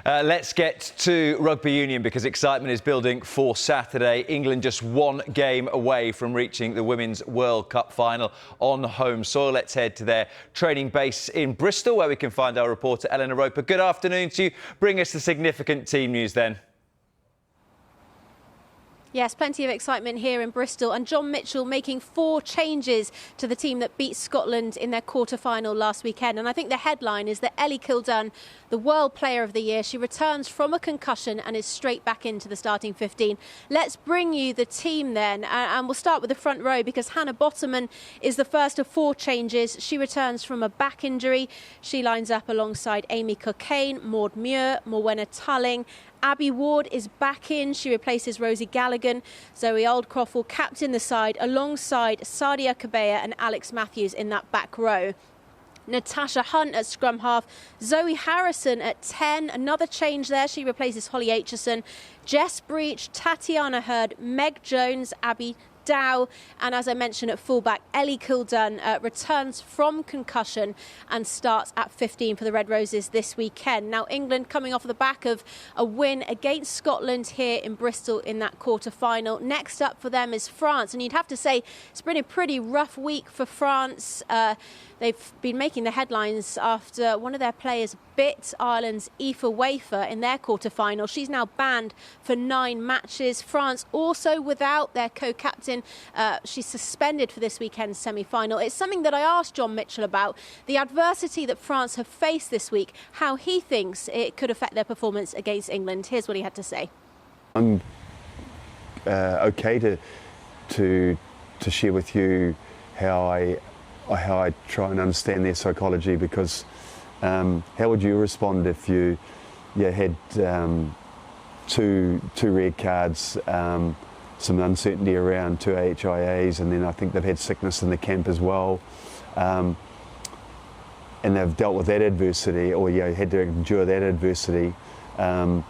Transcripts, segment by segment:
Let's get to rugby union because excitement is building for Saturday. England just one game away from reaching the Women's World Cup final on home soil. Let's head to their training base in Bristol where we can find our reporter Eleanor Roper. Good afternoon to you. Bring us the significant team news then. Yes, plenty of excitement here in Bristol, and John Mitchell making 4 changes to the team that beat Scotland in their quarter-final last weekend. And I think the headline is that Ellie Kildunne, the World Player of the Year, she returns from a concussion and is straight back into the starting 15. Let's bring you the team then, and we'll start with the front row because Hannah Botterman is the first of 4 changes. She returns from a back injury. She lines up alongside Amy Cockayne, Maud Muir, Morwenna Tulling. Abbie Ward is back in. She replaces Rosie Gallagher. Zoe Aldcroft will captain the side alongside Sadia Kabea and Alex Matthews in that back row. Natasha Hunt at scrum half, Zoe Harrison at 10, another change there, she replaces Holly Aitchison, Jess Breach, Tatiana Hurd, Meg Jones, Abby Dow, and as I mentioned at fullback, Ellie Kildunne returns from concussion and starts at 15 for the Red Roses this weekend. Now England coming off the back of a win against Scotland here in Bristol in that quarter-final. Next up for them is France, and you'd have to say it's been a pretty rough week for France. They've been making the headlines after one of their players bit Ireland's Aoife Wafer in their quarter-final. She's now banned for 9 matches. France also without their co-captain. She's suspended for this weekend's semi-final. It's something that I asked John Mitchell about, the adversity that France have faced this week, how he thinks it could affect their performance against England. Here's what he had to say. I'm okay to share with you how I try and understand their psychology, because how would you respond if you had two red cards, some uncertainty around 2 HIAs, and then I think they've had sickness in the camp as well, and they've dealt with that adversity, or had to endure that adversity, and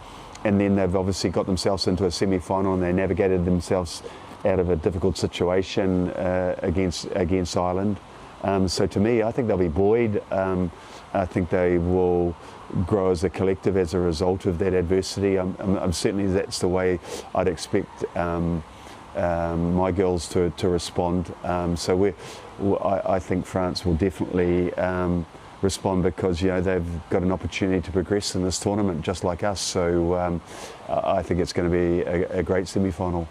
then they've obviously got themselves into a semi-final and they navigated themselves out of a difficult situation against Ireland. So to me, I think they'll be buoyed. I think they will grow as a collective as a result of that adversity. I'm certainly that's the way I'd expect my girls to respond. So I think France will definitely respond, because they've got an opportunity to progress in this tournament just like us. So I think it's going to be a great semi-final.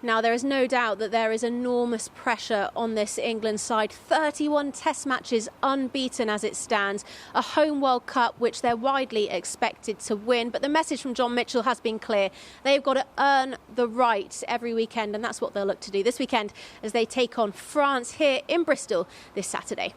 Now, there is no doubt that there is enormous pressure on this England side. 31 test matches unbeaten as it stands. A home World Cup, which they're widely expected to win. But the message from John Mitchell has been clear. They've got to earn the right every weekend, and that's what they'll look to do this weekend as they take on France here in Bristol this Saturday.